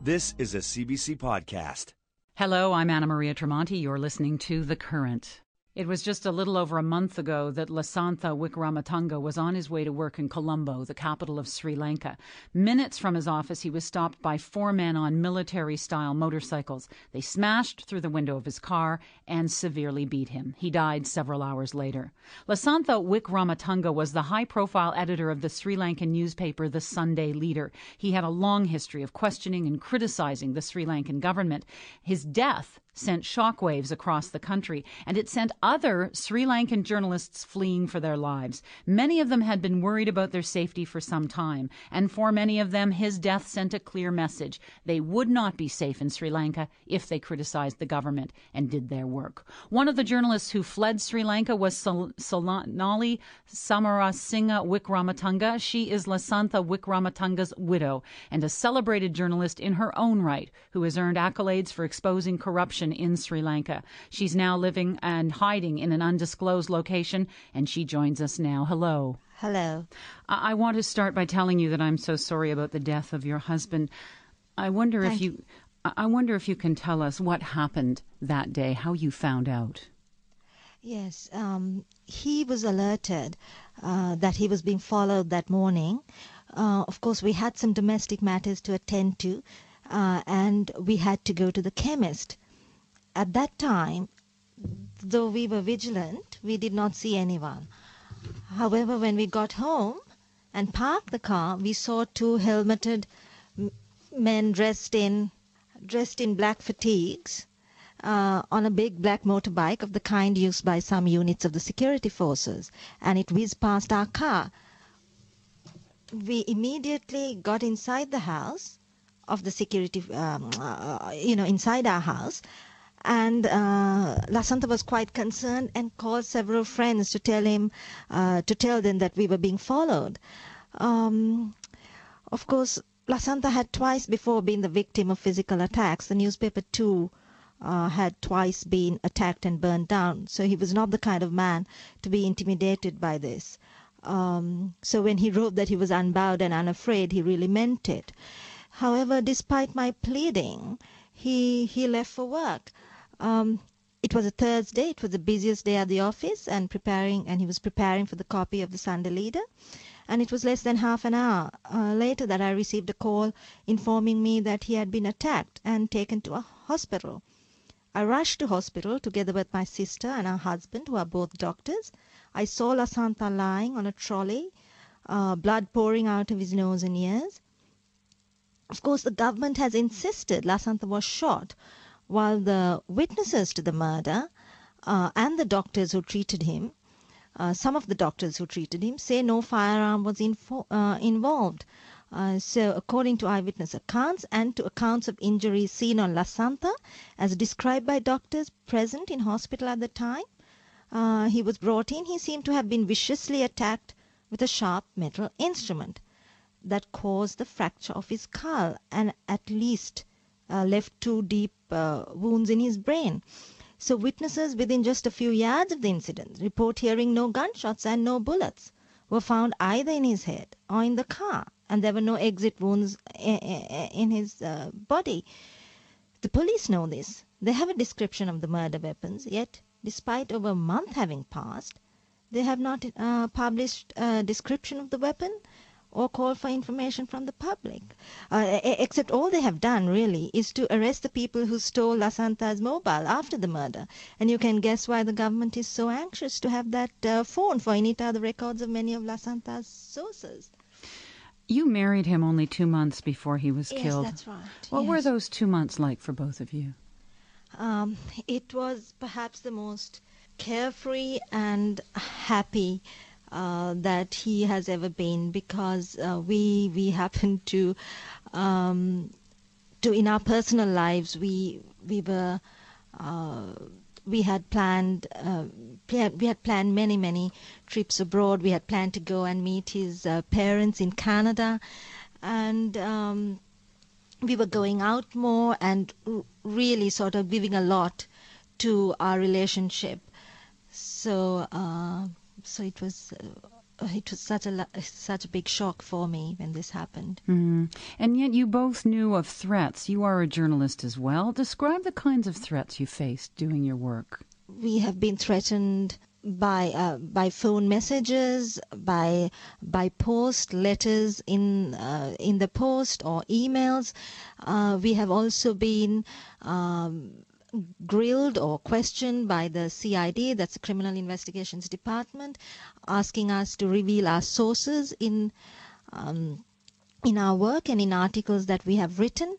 This is a CBC podcast. Hello, I'm Anna Maria Tremonti. You're listening to The Current. It was just a little over a month ago that Lasantha Wickramatunga was on his way to work in Colombo, the capital of Sri Lanka. Minutes from his office, he was stopped by four men on military-style motorcycles. They smashed through the window of his car and severely beat him. He died several hours later. Lasantha Wickramatunga was the high-profile editor of the Sri Lankan newspaper The Sunday Leader. He had a long history of questioning and criticizing the Sri Lankan government. His death sent shockwaves across the country, and it sent other Sri Lankan journalists fleeing for their lives. Many of them had been worried about their safety for some time, and for many of them, his death sent a clear message. They would not be safe in Sri Lanka if they criticized the government and did their work. One of the journalists who fled Sri Lanka was Sonali Samarasinghe Wickramatunga. She is Lasantha Wickramatunga's widow and a celebrated journalist in her own right who has earned accolades for exposing corruption in Sri Lanka. She's now living and hiding in an undisclosed location, and she joins us now. Hello. Hello. I want to start by telling you that I'm so sorry about the death of your husband. I wonder if you can tell us what happened that day, how you found out. Yes, he was alerted that he was being followed that morning. Of course, we had some domestic matters to attend to, and we had to go to the chemist. At that time, though we were vigilant, we did not see anyone. However, when we got home and parked the car, we saw two helmeted men dressed in black fatigues on a big black motorbike of the kind used by some units of the security forces, and it whizzed past our car. We immediately got inside the house of the security, inside our house. And Lasantha was quite concerned and called several friends to tell them that we were being followed. Of course, Lasantha had twice before been the victim of physical attacks. The newspaper too had twice been attacked and burned down. So he was not the kind of man to be intimidated by this. So when he wrote that he was unbowed and unafraid, he really meant it. However, despite my pleading, he left for work. It was a Thursday. It was the busiest day at the office, and he was preparing for the copy of the Sunday Leader. And it was less than half an hour later that I received a call informing me that he had been attacked and taken to a hospital. I rushed to hospital together with my sister and her husband, who are both doctors. I saw Lasantha lying on a trolley, blood pouring out of his nose and ears. Of course, the government has insisted Lasantha was shot, while the witnesses to the murder and the doctors who treated him, some of the doctors who treated him, say no firearm was involved. So according to eyewitness accounts and to accounts of injuries seen on Lasantha, as described by doctors present in hospital at the time, he was brought in. He seemed to have been viciously attacked with a sharp metal instrument that caused the fracture of his skull and at least left two deep wounds in his brain. So witnesses within just a few yards of the incident report hearing no gunshots and no bullets were found either in his head or in the car, and there were no exit wounds in his body. The police know this. They have a description of the murder weapons, yet despite over a month having passed, they have not published a description of the weapon or call for information from the public, except all they have done really is to arrest the people who stole Lasantha's mobile after the murder. And you can guess why the government is so anxious to have that phone, for in it are the records of many of Lasantha's sources. You married him only 2 months before he was killed. Yes, that's right. What were those 2 months like for both of you? It was perhaps the most carefree and happy that he has ever been, because we happened to in our personal lives we had planned many trips abroad. We had planned to go and meet his parents in Canada, and we were going out more and really sort of giving a lot to our relationship. So it was it was such a big shock for me when this happened. And yet you both knew of threats. You are a journalist as well. Describe the kinds of threats you faced doing your work. We have been threatened by phone messages, by post, letters in the post, or emails. We have also been grilled or questioned by the CID, that's the Criminal Investigations Department, asking us to reveal our sources in our work and in articles that we have written.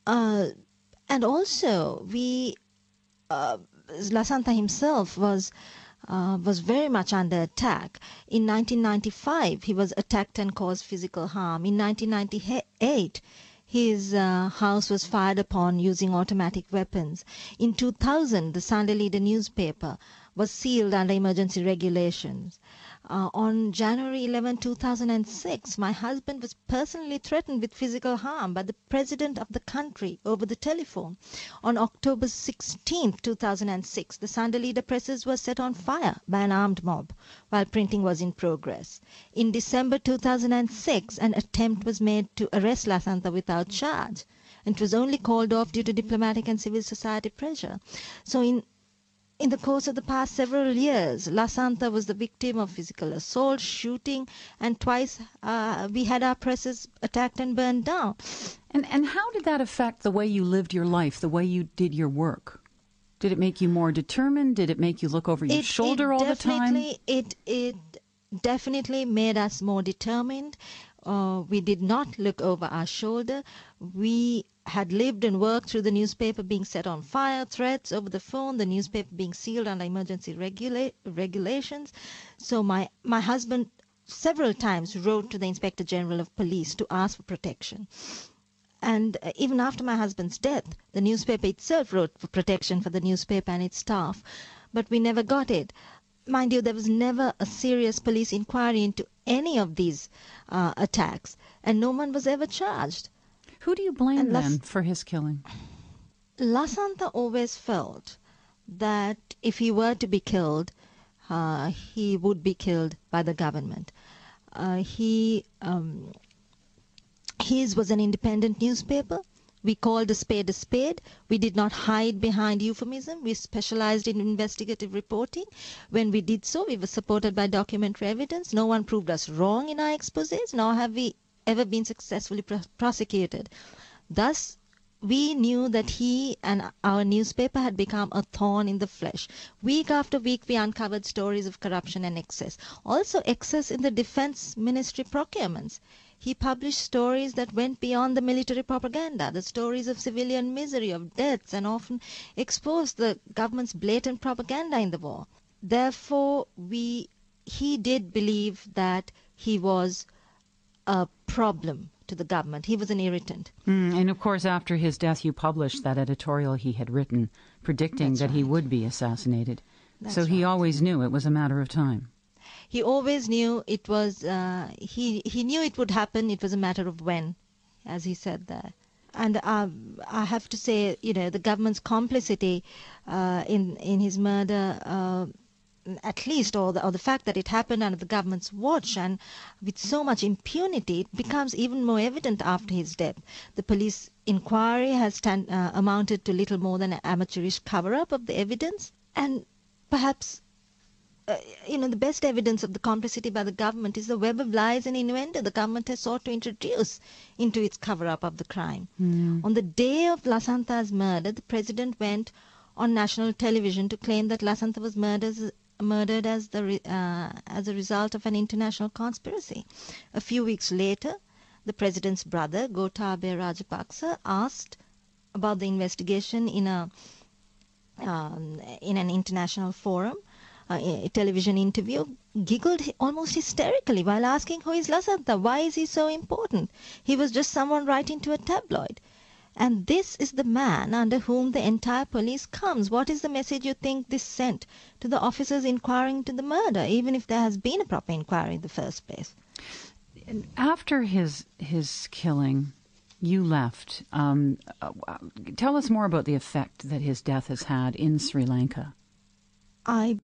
And also, Lasantha himself was very much under attack. In 1995, he was attacked and caused physical harm. In 1998, his house was fired upon using automatic weapons. In 2000, the Sunday Leader newspaper was sealed under emergency regulations. On January 11, 2006, my husband was personally threatened with physical harm by the president of the country over the telephone. On October 16, 2006, the Sunday Leader presses were set on fire by an armed mob while printing was in progress. In December 2006, an attempt was made to arrest Lasantha without charge, and it was only called off due to diplomatic and civil society pressure. So in the course of the past several years, Lasantha was the victim of physical assault, shooting, and twice we had our presses attacked and burned down. And how did that affect the way you lived your life, the way you did your work? Did it make you more determined? Did it make you look over your shoulder all the time? It definitely made us more determined. We did not look over our shoulder. We had lived and worked through the newspaper being set on fire, threats over the phone, the newspaper being sealed under emergency regulations. So my husband several times wrote to the Inspector General of Police to ask for protection. And even after my husband's death, the newspaper itself wrote for protection for the newspaper and its staff, but we never got it. Mind you, there was never a serious police inquiry into any of these attacks, and no one was ever charged. Who do you blame then for his killing? Lasantha always felt that if he were to be killed, he would be killed by the government. His was an independent newspaper. We called a spade a spade. We did not hide behind euphemism. We specialized in investigative reporting. When we did so, we were supported by documentary evidence. No one proved us wrong in our exposés, nor have we ever been successfully prosecuted. Thus, we knew that he and our newspaper had become a thorn in the flesh. Week after week, we uncovered stories of corruption and excess. Also, excess in the Defense Ministry procurements. He published stories that went beyond the military propaganda, the stories of civilian misery, of deaths, and often exposed the government's blatant propaganda in the war. Therefore, he did believe that he was a problem to the government. He was an irritant. And of course, after his death, you published that editorial he had written predicting that he would be assassinated. So he always knew it was a matter of time. He always knew it was, he knew it would happen. It was a matter of when, as he said there. And I have to say, the government's complicity in his murder, at least, or the fact that it happened under the government's watch and with so much impunity, it becomes even more evident after his death. The police inquiry has amounted to little more than an amateurish cover-up of the evidence, and perhaps the best evidence of the complicity by the government is the web of lies and innuendo the government has sought to introduce into its cover-up of the crime. On the day of Lasantha's murder, the president went on national television to claim that Lasantha was murdered as a result of an international conspiracy. A few weeks later, the president's brother, Gotabaya Rajapaksa, asked about the investigation in an international forum. A television interview, giggled almost hysterically while asking, who is Lasantha? Why is he so important? He was just someone writing to a tabloid. And this is the man under whom the entire police comes. What is the message you think this sent to the officers inquiring into the murder, even if there has been a proper inquiry in the first place? After his killing, you left. Tell us more about the effect that his death has had in Sri Lanka. I